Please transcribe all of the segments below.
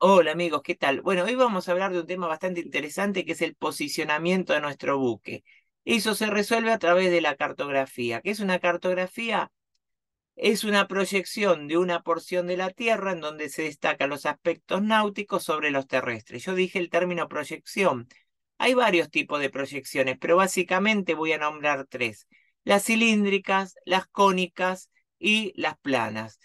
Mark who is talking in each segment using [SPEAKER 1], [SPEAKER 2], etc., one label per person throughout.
[SPEAKER 1] Hola amigos, ¿qué tal? Bueno, hoy vamos a hablar de un tema bastante interesante que es el posicionamiento de nuestro buque. Eso se resuelve a través de la cartografía. ¿Qué es una cartografía? Es una proyección de una porción de la Tierra en donde se destacan los aspectos náuticos sobre los terrestres. Yo dije el término proyección. Hay varios tipos de proyecciones, pero básicamente voy a nombrar tres: las cilíndricas, las cónicas y las planas.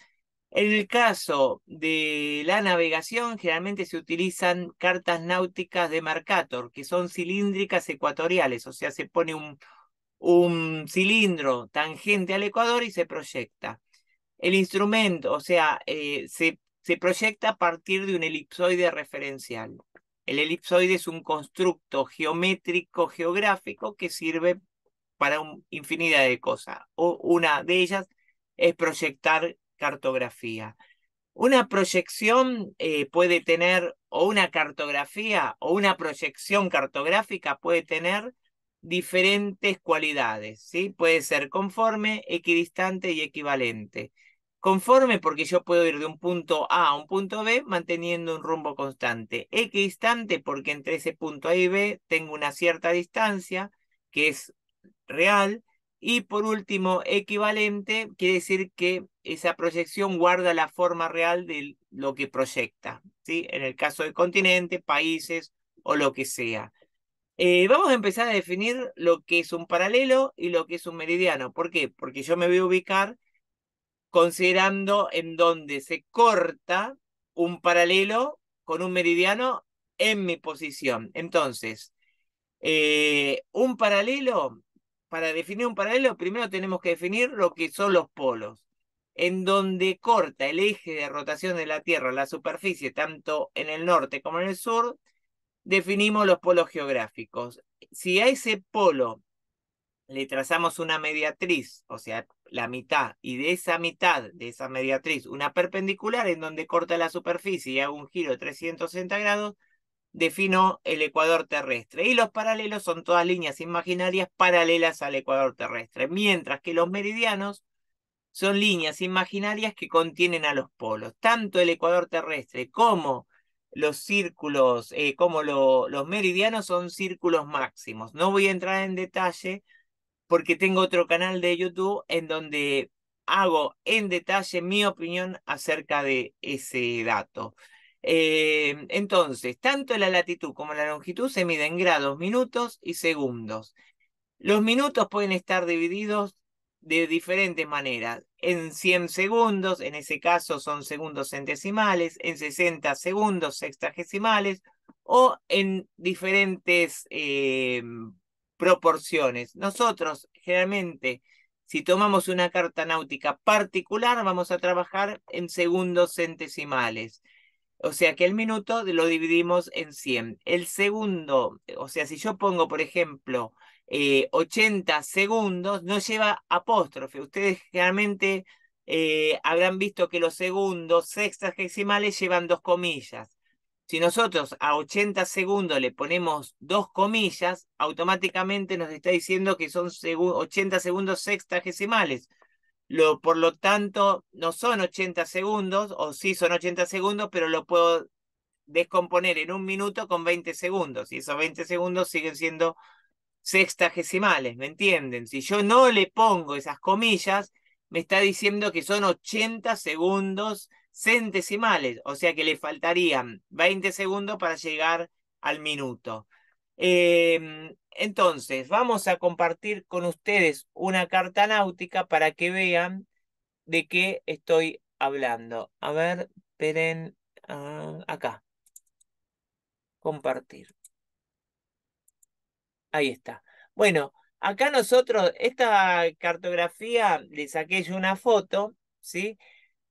[SPEAKER 1] En el caso de la navegación, generalmente se utilizan cartas náuticas de Mercator, que son cilíndricas ecuatoriales, o sea, se pone un cilindro tangente al ecuador y se proyecta. El instrumento, o sea, se proyecta a partir de un elipsoide referencial. El elipsoide es un constructo geométrico geográfico que sirve para infinidad de cosas. Una de ellas es proyectar cartografía. Una proyección puede tener, o una cartografía, o una proyección cartográfica puede tener diferentes cualidades, ¿sí? Puede ser conforme, equidistante y equivalente. Conforme porque yo puedo ir de un punto A a un punto B manteniendo un rumbo constante. Equidistante porque entre ese punto A y B tengo una cierta distancia que es real. Y por último, equivalente quiere decir que esa proyección guarda la forma real de lo que proyecta, ¿sí? En el caso del continente, países o lo que sea. Vamos a empezar a definir lo que es un paralelo y lo que es un meridiano. ¿Por qué? Porque yo me voy a ubicar considerando en donde se corta un paralelo con un meridiano en mi posición. Entonces, un paralelo, para definir un paralelo, primero tenemos que definir lo que son los polos. En donde corta el eje de rotación de la Tierra, la superficie, tanto en el norte como en el sur, definimos los polos geográficos. Si a ese polo le trazamos una mediatriz, o sea, la mitad, y de esa mitad, de esa mediatriz, una perpendicular en donde corta la superficie y hago un giro de 360 grados, defino el ecuador terrestre. Y los paralelos son todas líneas imaginarias paralelas al ecuador terrestre, mientras que los meridianos son líneas imaginarias que contienen a los polos. Tanto el ecuador terrestre como los círculos, los meridianos son círculos máximos. No voy a entrar en detalle porque tengo otro canal de YouTube en donde hago en detalle mi opinión acerca de ese dato. Entonces, tanto la latitud como la longitud se miden en grados, minutos y segundos. Los minutos pueden estar divididos de diferentes maneras. En 100 segundos, en ese caso son segundos centesimales, en 60 segundos sextagesimales, o en diferentes proporciones. Nosotros, generalmente, si tomamos una carta náutica particular, vamos a trabajar en segundos centesimales. O sea que el minuto lo dividimos en 100. El segundo, o sea, si yo pongo, por ejemplo, 80 segundos, no lleva apóstrofe. Ustedes generalmente habrán visto que los segundos sexagesimales llevan dos comillas. Si nosotros a 80 segundos le ponemos dos comillas, automáticamente nos está diciendo que son 80 segundos sextagesimales. Por lo tanto, no son 80 segundos, o sí son 80 segundos, pero lo puedo descomponer en un minuto con 20 segundos, y esos 20 segundos siguen siendo sextagesimales, ¿me entienden? Si yo no le pongo esas comillas, me está diciendo que son 80 segundos centesimales, o sea que le faltarían 20 segundos para llegar al minuto. Entonces, vamos a compartir con ustedes una carta náutica para que vean de qué estoy hablando. A ver, esperen, acá, compartir. Ahí está. Bueno, acá nosotros, esta cartografía, le saqué yo una foto, ¿sí?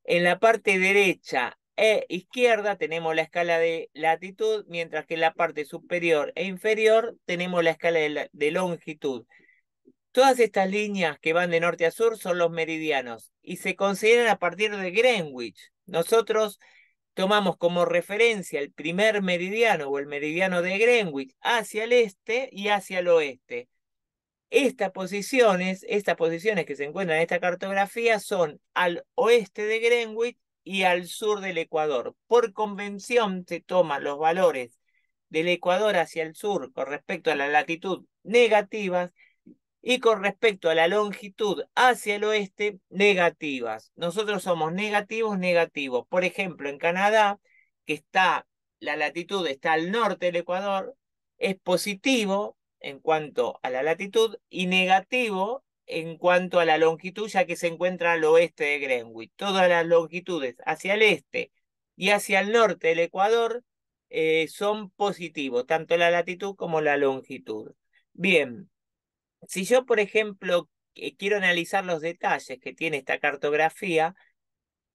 [SPEAKER 1] En la parte derecha e izquierda tenemos la escala de latitud, mientras que en la parte superior e inferior tenemos la escala de longitud. Todas estas líneas que van de norte a sur son los meridianos y se consideran a partir de Greenwich. Nosotros tomamos como referencia el primer meridiano o el meridiano de Greenwich hacia el este y hacia el oeste. Estas posiciones que se encuentran en esta cartografía son al oeste de Greenwich y al sur del ecuador. Por convención se toman los valores del ecuador hacia el sur con respecto a la latitud negativas y con respecto a la longitud hacia el oeste negativas. Nosotros somos negativos, negativos. Por ejemplo, en Canadá, que está, la latitud está al norte del ecuador, es positivo en cuanto a la latitud y negativo en cuanto a la longitud, ya que se encuentra al oeste de Greenwich. Todas las longitudes hacia el este y hacia el norte del Ecuador son positivos, tanto la latitud como la longitud. Bien, si yo, por ejemplo, quiero analizar los detalles que tiene esta cartografía,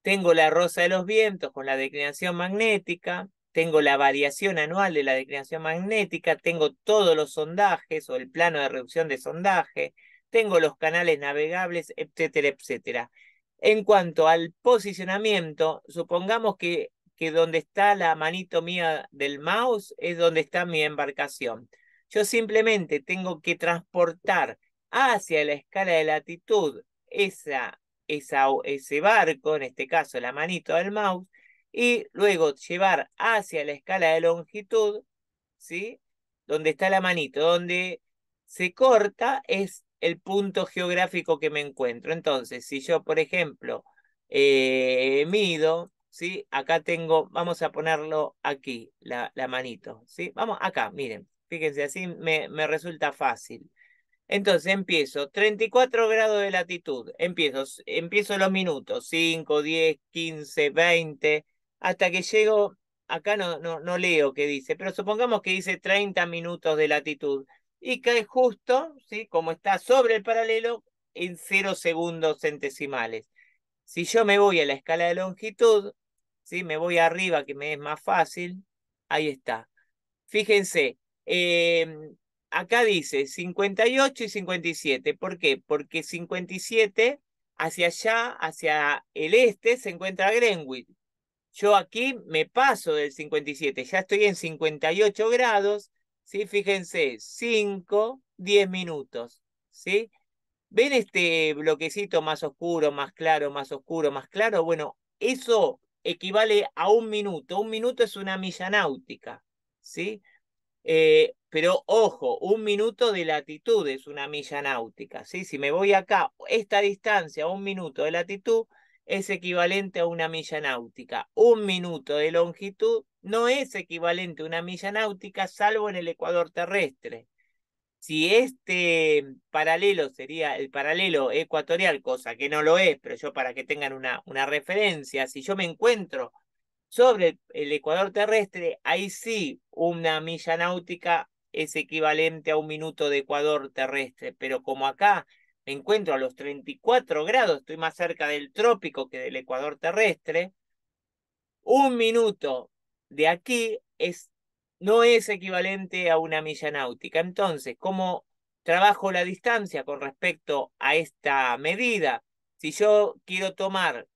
[SPEAKER 1] tengo la rosa de los vientos con la declinación magnética, tengo la variación anual de la declinación magnética, tengo todos los sondajes o el plano de reducción de sondaje, tengo los canales navegables, etcétera, etcétera. En cuanto al posicionamiento, supongamos que donde está la manito mía del mouse es donde está mi embarcación. Yo simplemente tengo que transportar hacia la escala de latitud ese barco, en este caso la manito del mouse, y luego llevar hacia la escala de longitud, ¿sí? Donde está la manito, donde se corta es el punto geográfico que me encuentro. Entonces, si yo, por ejemplo, mido, ¿sí? Acá tengo, vamos a ponerlo aquí, la manito, ¿sí? Vamos acá, miren, fíjense, así me resulta fácil. Entonces empiezo, 34 grados de latitud, empiezo los minutos, 5, 10, 15, 20, hasta que llego, acá no leo qué dice, pero supongamos que dice 30 minutos de latitud y cae justo, ¿sí? Como está sobre el paralelo, en 0 segundos centesimales. Si yo me voy a la escala de longitud, ¿sí? Me voy arriba, que me es más fácil, ahí está. Fíjense, acá dice 58 y 57. ¿Por qué? Porque 57 hacia allá, hacia el este, se encuentra Greenwich. Yo aquí me paso del 57, ya estoy en 58 grados, ¿sí? Fíjense, 5, 10 minutos, ¿sí? ¿Ven este bloquecito más oscuro, más claro, más oscuro, más claro? Bueno, eso equivale a un minuto. Un minuto es una milla náutica, ¿sí? Pero ojo, un minuto de latitud es una milla náutica, ¿sí? Si me voy acá, esta distancia, un minuto de latitud, es equivalente a una milla náutica. Un minuto de longitud no es equivalente a una milla náutica, salvo en el ecuador terrestre. Si este paralelo sería el paralelo ecuatorial, cosa que no lo es, pero yo para que tengan una referencia, si yo me encuentro sobre el ecuador terrestre, ahí sí una milla náutica es equivalente a un minuto de ecuador terrestre, pero como acá me encuentro a los 34 grados, estoy más cerca del trópico que del ecuador terrestre, un minuto de aquí no es equivalente a una milla náutica. Entonces, ¿cómo trabajo la distancia con respecto a esta medida? Si yo quiero tomar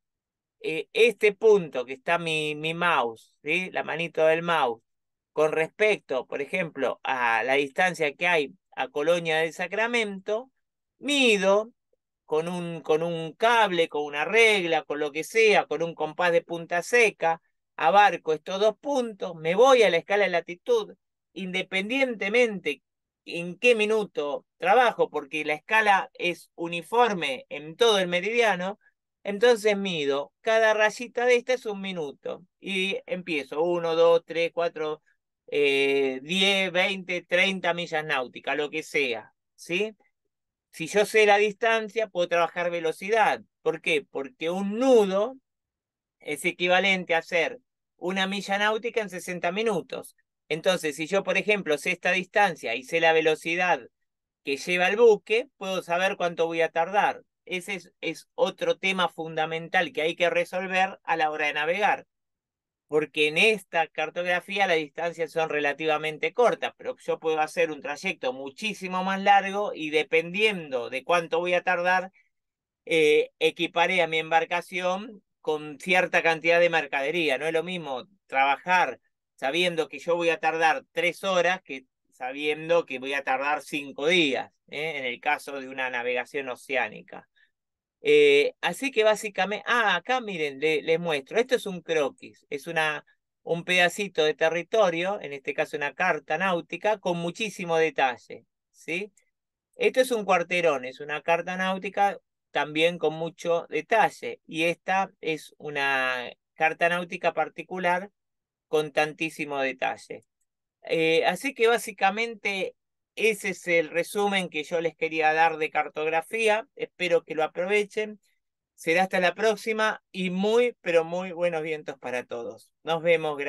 [SPEAKER 1] este punto que está mi mouse, ¿sí? La manito del mouse, con respecto, por ejemplo, a la distancia que hay a Colonia del Sacramento, mido con un cable, con una regla, con lo que sea, con un compás de punta seca, abarco estos dos puntos, me voy a la escala de latitud, independientemente en qué minuto trabajo, porque la escala es uniforme en todo el meridiano, entonces mido, cada rayita de esta es un minuto, y empiezo 1, 2, 3, 4, 10, 20, 30 millas náuticas, lo que sea, ¿sí? Si yo sé la distancia, puedo trabajar velocidad. ¿Por qué? Porque un nudo es equivalente a hacer una milla náutica en 60 minutos. Entonces, si yo, por ejemplo, sé esta distancia y sé la velocidad que lleva el buque, puedo saber cuánto voy a tardar. Ese es otro tema fundamental que hay que resolver a la hora de navegar, porque en esta cartografía las distancias son relativamente cortas, pero yo puedo hacer un trayecto muchísimo más largo y dependiendo de cuánto voy a tardar, equiparé a mi embarcación con cierta cantidad de mercadería. No es lo mismo trabajar sabiendo que yo voy a tardar 3 horas que sabiendo que voy a tardar 5 días, en el caso de una navegación oceánica. Así que básicamente, acá miren, les muestro, esto es un croquis, es un pedacito de territorio, en este caso una carta náutica, con muchísimo detalle, ¿sí? Esto es un cuarterón, es una carta náutica también con mucho detalle, y esta es una carta náutica particular con tantísimo detalle. Así que básicamente ese es el resumen que yo les quería dar de cartografía. Espero que lo aprovechen. Será hasta la próxima y muy, pero muy buenos vientos para todos. Nos vemos. Gracias.